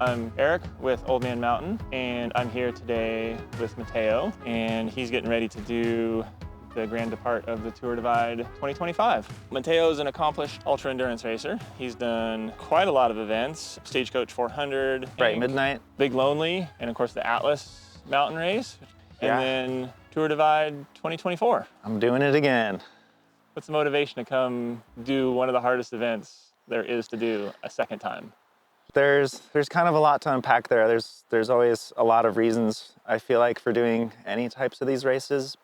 I'm Eric with Old Man Mountain, and I'm here today with Mateo, and he's getting ready to do the grand depart of the Tour Divide 2025. Mateo is an accomplished ultra endurance racer. He's done quite a lot of events, Stagecoach 400, Right, Midnight. Big Lonely, and of course the Atlas mountain race, and then Tour Divide 2024. I'm doing it again. What's the motivation to come do one of the hardest events there is to do a second time? There's kind of a lot to unpack there. There's always a lot of reasons, I feel like, for doing any types of these races.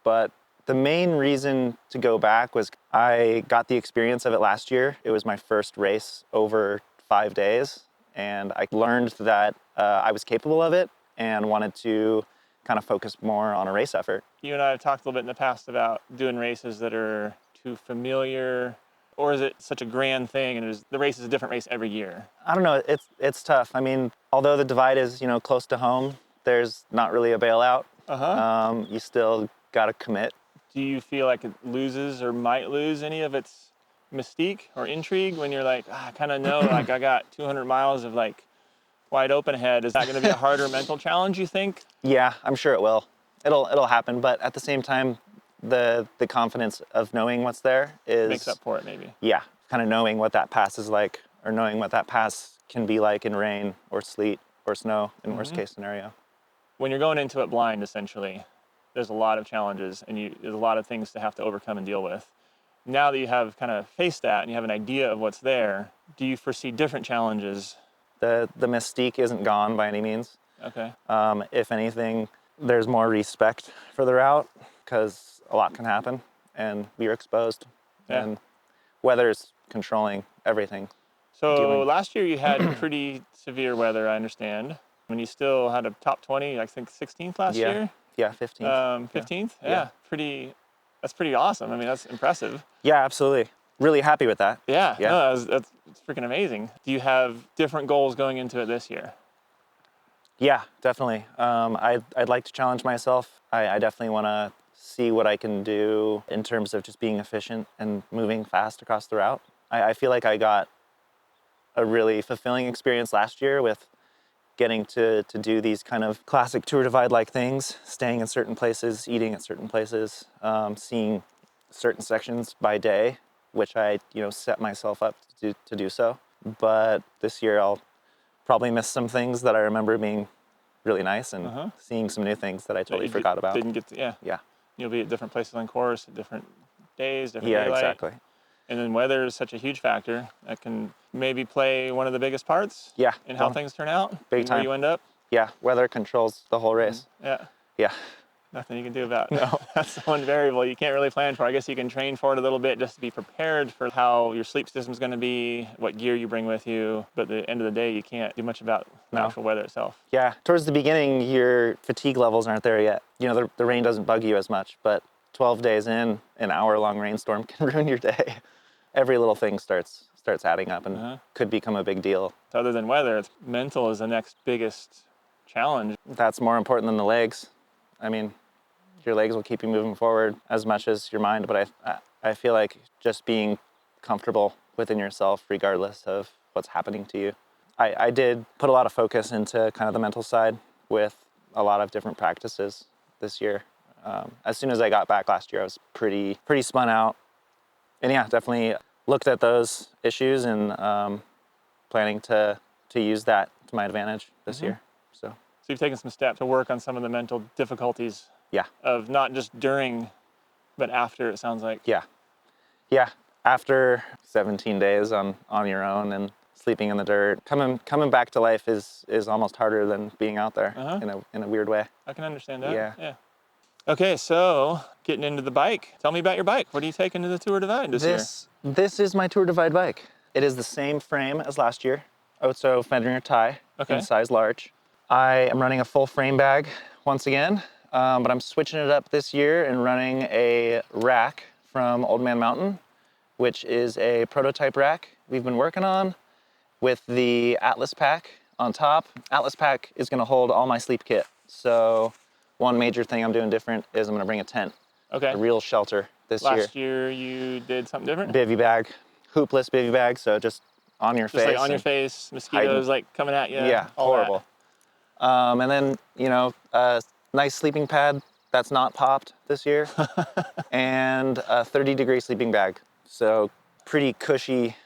But the main reason to go back was I got the experience of it last year. It was my first race over 5 days. And I learned that I was capable of it and wanted to kind of focus more on a race effort. You and I have talked a little bit in the past about doing races that are too familiar, or is it such a grand thing and the race is a different race every year? I don't know, it's tough. I mean, although the Divide is, close to home, there's not really a bailout. You still gotta commit. Do you feel like it loses or might lose any of its mystique or intrigue when you're like, I kind of know, like I got 200 miles of like wide open ahead? Is that gonna be a harder mental challenge, you think? Yeah, I'm sure it will. It'll happen, but at the same time, the confidence of knowing what's there Makes up for it, maybe. Yeah, kind of knowing what that pass is like, or knowing what that pass can be like in rain or sleet or snow in worst case scenario. When you're going into it blind, essentially, there's a lot of challenges and there's a lot of things to have to overcome and deal with. Now that you have kind of faced that and you have an idea of what's there, do you foresee different challenges? The mystique isn't gone by any means. Okay. If anything, there's more respect for the route because a lot can happen and you're exposed. Yeah. And weather's controlling everything. So last year you had pretty severe weather, I understand. When you still had a top 20, I think 16th last year? Yeah, 15th. 15th? Yeah. That's pretty awesome. I mean, that's impressive. Yeah, absolutely. Really happy with that. Yeah. No, that's freaking amazing. Do you have different goals going into it this year? Yeah, definitely. I'd like to challenge myself. I definitely want to see what I can do in terms of just being efficient and moving fast across the route. I feel like I got a really fulfilling experience last year with getting to do these kind of classic Tour Divide-like things, staying in certain places, eating at certain places, seeing certain sections by day, which I set myself up to do so. But this year I'll probably miss some things that I remember being really nice and seeing some new things that I totally forgot about. Didn't get to, Yeah. You'll be at different places on course, at different days, different Yeah, daylight. exactly. And then weather is such a huge factor that can maybe play one of the biggest parts in how things turn out, big time. Where you end up. Yeah, weather controls the whole race. Yeah. Yeah. Nothing you can do about it. No. That's the one variable you can't really plan for. I guess you can train for it a little bit just to be prepared for how your sleep system's going to be, what gear you bring with you. But at the end of the day, you can't do much about the actual weather itself. Yeah, towards the beginning, your fatigue levels aren't there yet. The rain doesn't bug you as much, but 12 days in, an hour-long rainstorm can ruin your day. Every little thing starts adding up and could become a big deal. So other than weather, mental is the next biggest challenge. That's more important than the legs. I mean, your legs will keep you moving forward as much as your mind, but I feel like just being comfortable within yourself regardless of what's happening to you. I did put a lot of focus into kind of the mental side with a lot of different practices this year. As soon as I got back last year, I was pretty spun out. And yeah, definitely looked at those issues and planning to use that to my advantage this year. So you've taken some steps to work on some of the mental difficulties. Yeah. Of not just during, but after, it sounds like. Yeah. Yeah. After 17 days on your own and sleeping in the dirt, coming back to life is almost harder than being out there in a weird way. I can understand that. Yeah. Okay, so getting into the bike. Tell me about your bike. What are you taking to the Tour Divide this year? This is my Tour Divide bike. It is the same frame as last year. Oso Fender tie in size large. I am running a full frame bag once again. But I'm switching it up this year and running a rack from Old Man Mountain, which is a prototype rack we've been working on with the Atlas pack on top. Atlas pack is gonna hold all my sleep kit. So one major thing I'm doing different is I'm gonna bring a tent, a real shelter this year. Last year you did something different? Bivy bag, hoopless bivy bag, so just on your Just face. like on your face, mosquitoes like coming at you. Yeah, all horrible. And then, a nice sleeping pad that's not popped this year, and a 30-degree sleeping bag. So pretty cushy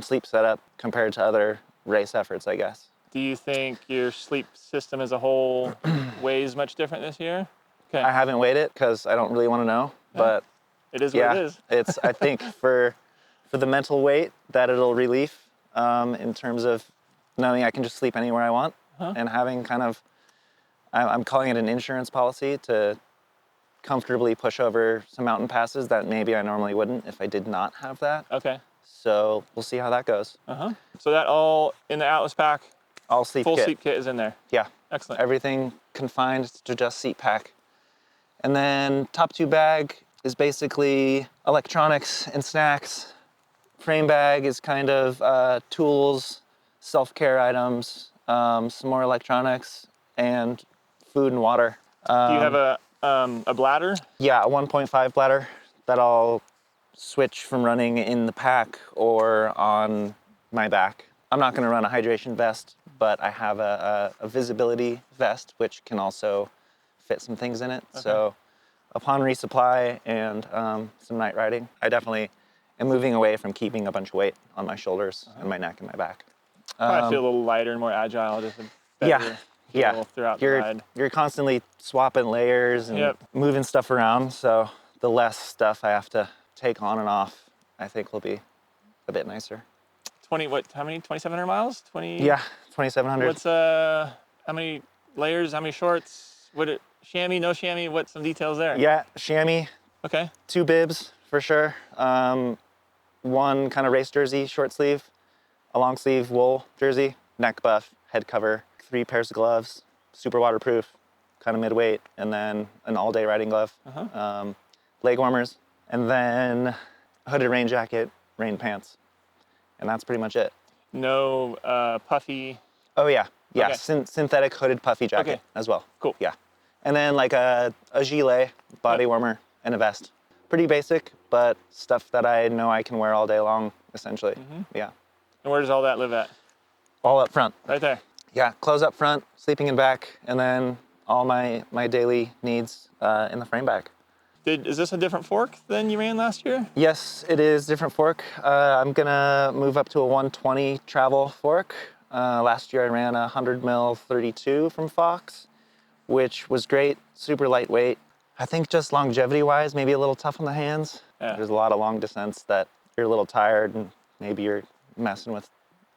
sleep setup compared to other race efforts, I guess. Do you think your sleep system as a whole weighs much different this year? Okay. I haven't weighed it because I don't really want to know, but It is yeah, what it is. it's, I think for the mental weight that it'll relieve in terms of knowing I can just sleep anywhere I want and having kind of, I'm calling it an insurance policy to comfortably push over some mountain passes that maybe I normally wouldn't if I did not have that. Okay. So we'll see how that goes. So that all in the Atlas pack, All sleep full kit. sleep kit is in there. Yeah. Excellent. Everything confined to just seat pack. And then top 2 bag is basically electronics and snacks. Frame bag is kind of tools, self-care items, some more electronics, and food and water. Do you have a bladder? Yeah, a 1.5 bladder that I'll switch from running in the pack or on my back. I'm not going to run a hydration vest, but I have a visibility vest which can also fit some things in it. Okay. So upon resupply and some night riding, I definitely am moving away from keeping a bunch of weight on my shoulders and my neck and my back. Probably feel a little lighter and more agile, just a better feel throughout the ride. You're constantly swapping layers and moving stuff around, so the less stuff I have to take on and off, I think will be a bit nicer. How many, 2,700 miles? 20? Yeah, 2,700. What's, how many layers, how many shorts? Chamois, no chamois, what, some details there? Yeah, chamois. Okay. 2 bibs for sure. One kind of race jersey, short sleeve, a long sleeve wool jersey, neck buff, head cover, 3 pairs of gloves, super waterproof, kind of mid-weight, and then an all-day riding glove, leg warmers, and then a hooded rain jacket, rain pants, and that's pretty much it. No puffy? Oh yeah, Okay. synthetic hooded puffy jacket as well. Cool. Yeah, and then like a gilet, body warmer, and a vest. Pretty basic, but stuff that I know I can wear all day long, essentially. Yeah. And where does all that live at? All up front. Right there. Yeah, clothes up front, sleeping in back, and then all my daily needs in the frame bag. Is this a different fork than you ran last year? Yes, it is different fork. I'm gonna move up to a 120 travel fork. Last year I ran a 100 mil 32 from Fox, which was great, super lightweight. I think just longevity-wise, maybe a little tough on the hands. Yeah. There's a lot of long descents that you're a little tired and maybe you're messing with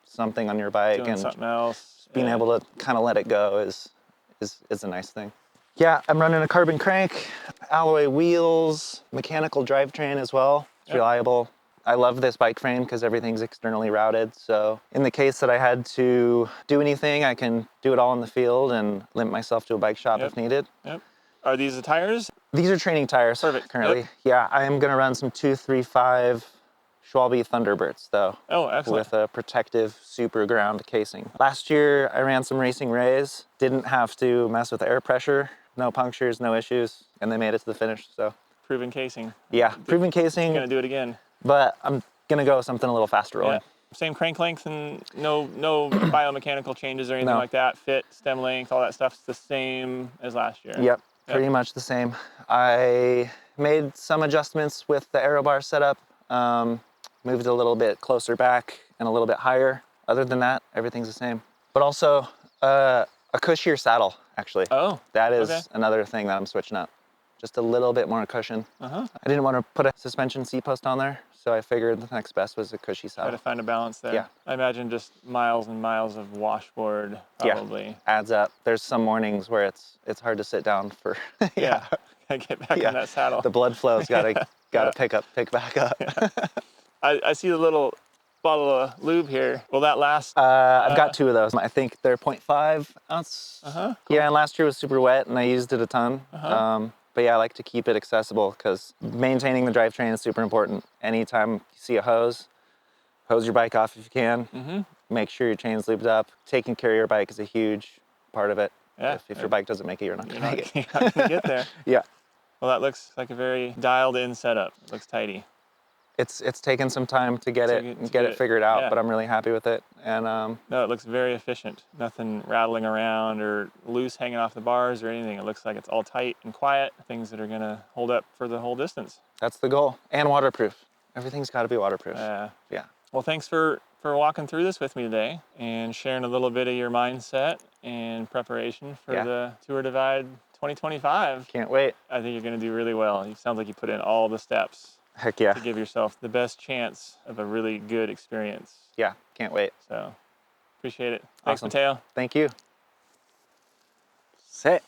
something on your bike. Doing and something else. being able to kind of let it go is a nice thing. Yeah, I'm running a carbon crank, alloy wheels, mechanical drivetrain as well. It's reliable. I love this bike frame because everything's externally routed. So in the case that I had to do anything, I can do it all in the field and limp myself to a bike shop if needed. Yep. Are these the tires? These are training tires currently. Yep. Yeah, I am gonna run some 235 Schwalbe Thunderbirds though. Oh, excellent. With a protective super ground casing. Last year I ran some racing rays, didn't have to mess with air pressure, no punctures, no issues, and they made it to the finish, so. Proven casing. Yeah, proven casing. Gonna do it again. But I'm gonna go with something a little faster rolling. Yeah. Same crank length and no biomechanical changes or anything like that. Fit, stem length, all that stuff's the same as last year. Yep, pretty much the same. I made some adjustments with the aero bar setup, moved a little bit closer back and a little bit higher. Other than that, everything's the same. But also a cushier saddle, actually. Oh, that is another thing that I'm switching up. Just a little bit more cushion. I didn't want to put a suspension seat post on there, so I figured the next best was a cushy saddle. Try to find a balance there. Yeah. I imagine just miles and miles of washboard probably. Yeah, adds up. There's some mornings where it's hard to sit down for. Yeah. Gotta get back on that saddle. The blood flow's gotta pick back up. I see the little bottle of lube here. Will that last? I've got 2 of those. I think they're 0.5 ounce. Cool. Yeah, and last year was super wet and I used it a ton. But yeah, I like to keep it accessible because maintaining the drivetrain is super important. Anytime you see a hose your bike off if you can. Make sure your chain's lubed up. Taking care of your bike is a huge part of it. Yeah. If your bike doesn't make it, you're not gonna make it. You're not gonna get there. Yeah. Well, that looks like a very dialed in setup. It looks tidy. It's taken some time to get it figured out, yeah. but I'm really happy with it. And No, it looks very efficient. Nothing rattling around or loose hanging off the bars or anything. It looks like it's all tight and quiet, things that are gonna hold up for the whole distance. that's the goal. And waterproof. Everything's got to be waterproof. Yeah. Well, thanks for walking through this with me today and sharing a little bit of your mindset and preparation for the Tour Divide 2025. Can't wait. I think you're gonna do really well. It sounds like you put in all the steps. Heck yeah. To give yourself the best chance of a really good experience. Yeah, can't wait. So, appreciate it. Thanks, Awesome. Mateo. Thank you. Sit.